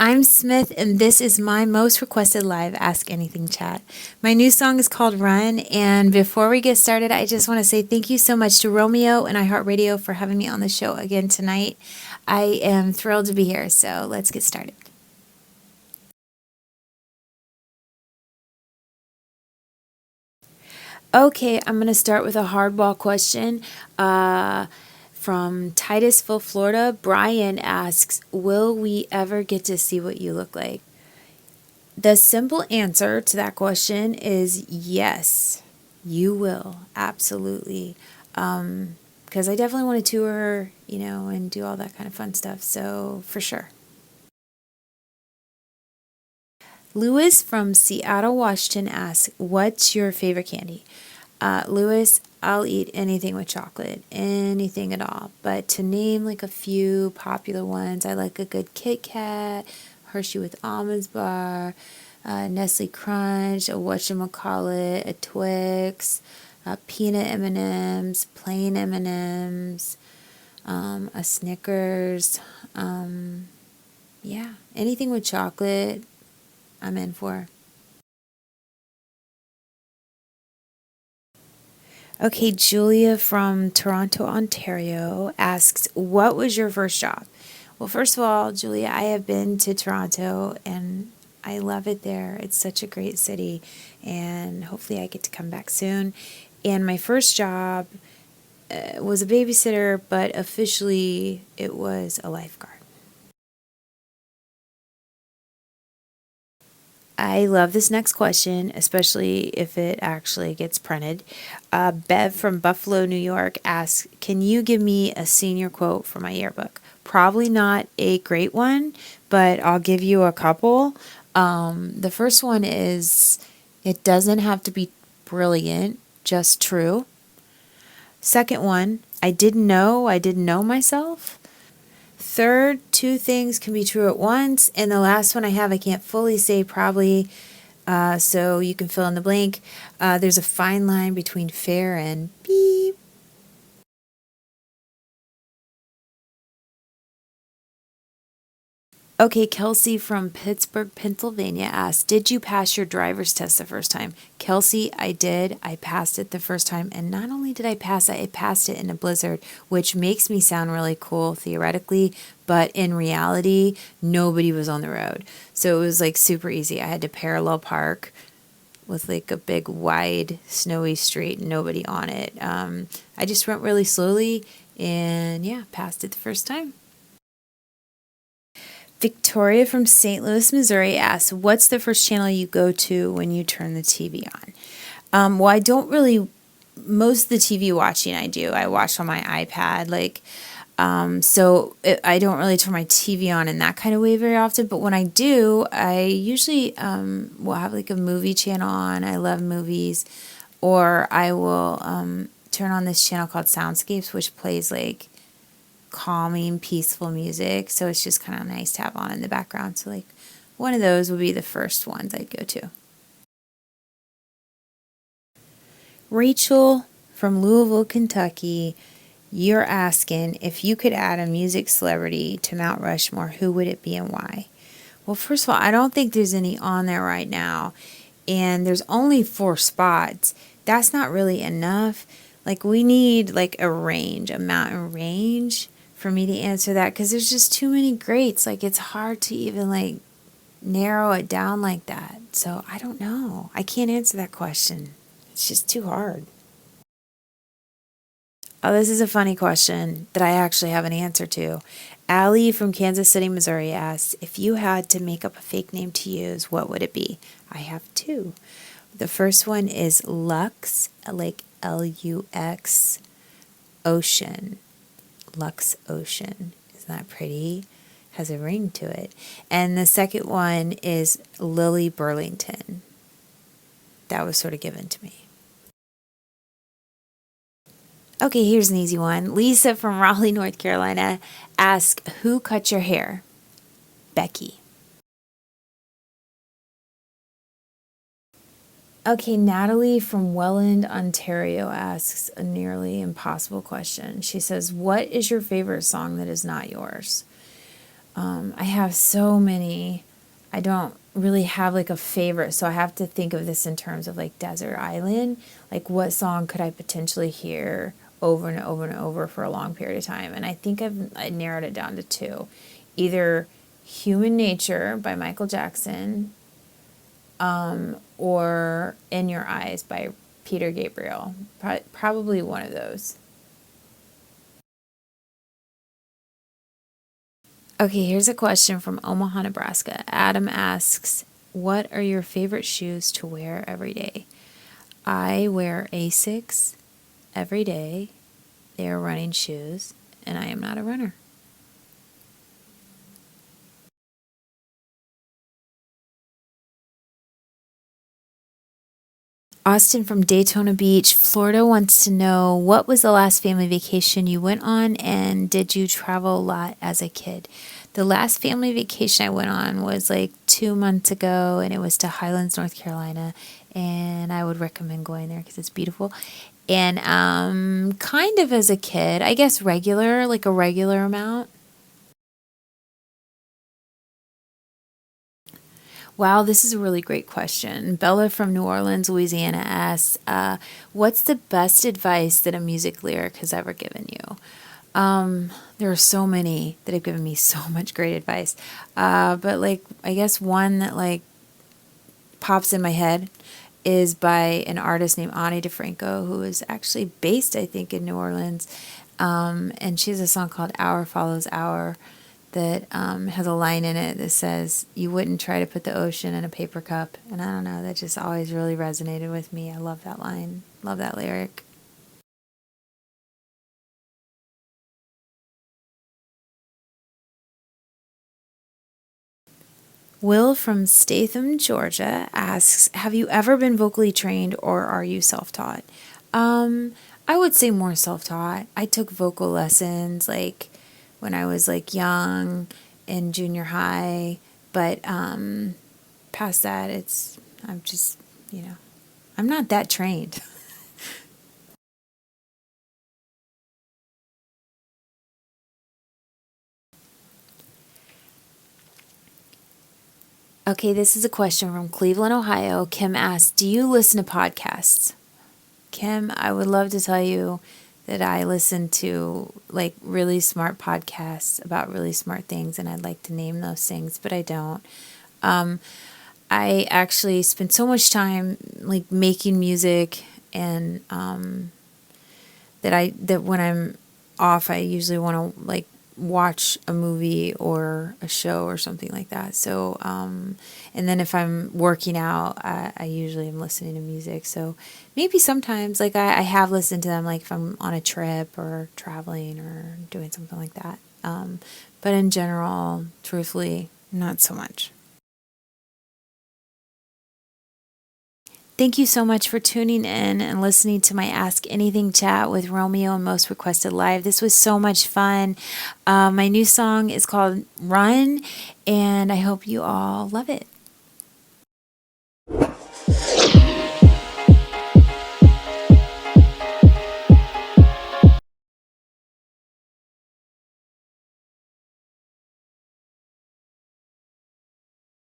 I'm Smith, and this is my most requested live Ask Anything chat. My new song is called Run, and before we get started, I just want to say thank you so much to Romeo and iHeartRadio for having me on the show again tonight. I am thrilled to be here, so let's get started. Okay, I'm going to start with a hardball question. From Titusville, Florida, Brian asks, will we ever get to see what you look like? The simple answer to that question is yes, you will. Absolutely. Because I definitely want to tour, and do all that kind of fun stuff. So, for sure. Lewis from Seattle, Washington asks, what's your favorite candy? Lewis, I'll eat anything with chocolate, anything at all. But to name like a few popular ones, I like a good Kit Kat, Hershey with almonds bar, Nestle Crunch, a whatchamacallit, a Twix, peanut M&Ms, plain M&Ms, a Snickers. Yeah, anything with chocolate, I'm in for. Okay, Julia from Toronto, Ontario asks, what was your first job? Well, first of all, Julia, I have been to Toronto and I love it there. It's such a great city, and hopefully I get to come back soon. And my first job was a babysitter, but officially it was a lifeguard. I love this next question, especially if it actually gets printed. Bev from Buffalo, New York asks, can you give me a senior quote for my yearbook? Probably not a great one, but I'll give you a couple. The first one is, it doesn't have to be brilliant, just true. Second one, I didn't know myself. Third, two things can be true at once. And the last one I can't fully say probably, so you can fill in the blank. There's a fine line between fair and beep. Okay, Kelsey from Pittsburgh, Pennsylvania asks, did you pass your driver's test the first time? Kelsey, I did. I passed it the first time. And not only did I pass it, I passed it in a blizzard, which makes me sound really cool theoretically, but in reality, nobody was on the road. So it was like super easy. I had to parallel park with like a big wide snowy street, nobody on it. I just went really slowly and yeah, passed it the first time. Victoria from St. Louis, Missouri asks, what's the first channel you go to when you turn the TV on? Well, I don't really, most of the TV watching I watch on my iPad, I don't really turn my TV on in that kind of way very often, but when I do, I usually will have like a movie channel on. I love movies. Or I will turn on this channel called Soundscapes, which plays like calming, peaceful music. So it's just kind of nice to have on in the background. So like one of those would be the first ones I'd go to. Rachel from Louisville, Kentucky, you're asking if you could add a music celebrity to Mount Rushmore, who would it be and why? Well, first of all, I don't think there's any on there right now. And there's only 4 spots. That's not really enough. Like we need like a range, a mountain range for me to answer that, because there's just too many greats. Like it's hard to even like narrow it down like that. So I don't know. I can't answer that question. It's just too hard. Oh, this is a funny question that I actually have an answer to. Allie from Kansas City, Missouri asks, if you had to make up a fake name to use, what would it be? I have 2. The first one is Lux, like Lux, Ocean. Lux Ocean. Isn't that pretty? Has a ring to it. And the second one is Lily Burlington. That was sort of given to me. Okay, here's an easy one. Lisa from Raleigh, North Carolina asks, who cut your hair? Becky. Okay, Natalie from Welland, Ontario asks a nearly impossible question. She says, what is your favorite song that is not yours? I have so many. I don't really have like a favorite, so I have to think of this in terms of like desert island. Like, what song could I potentially hear over and over and over for a long period of time? And I think I narrowed it down to two, either Human Nature by Michael Jackson, or In Your Eyes by Peter Gabriel. Probably one of those. Okay, here's a question from Omaha, Nebraska. Adam asks, what are your favorite shoes to wear every day? I wear Asics every day. They are running shoes, and I am not a runner. Austin from Daytona Beach, Florida wants to know, what was the last family vacation you went on, and did you travel a lot as a kid? The last family vacation I went on was like 2 months ago, and it was to Highlands, North Carolina, and I would recommend going there because it's beautiful. And kind of as a kid, I guess regular, like a regular amount. Wow, this is a really great question. Bella from New Orleans, Louisiana asks, what's the best advice that a music lyric has ever given you? There are so many that have given me so much great advice. But like, I guess one that like pops in my head is by an artist named Ani DeFranco, who is actually based, I think, in New Orleans. And she has a song called Hour Follows Hour that has a line in it that says, "You wouldn't try to put the ocean in a paper cup." And I don't know, that just always really resonated with me. I love that line, love that lyric. Will from Statham, Georgia asks, have you ever been vocally trained or are you self taught? I would say more self taught. I took vocal lessons like when I was like young in junior high, but past that, I'm just, you know, I'm not that trained. Okay, this is a question from Cleveland, Ohio. Kim asks, do you listen to podcasts? Kim, I would love to tell you that I listen to like really smart podcasts about really smart things, and I'd like to name those things, but I don't. Um, I actually spend so much time like making music, and that when I'm off, I usually want to like watch a movie or a show or something like that. So, and then if I'm working out, I usually am listening to music. So maybe sometimes like I have listened to them like if I'm on a trip or traveling or doing something like that. But in general, truthfully, not so much. Thank you so much for tuning in and listening to my Ask Anything chat with Romeo and Most Requested Live. This was so much fun. My new song is called Run, and I hope you all love it.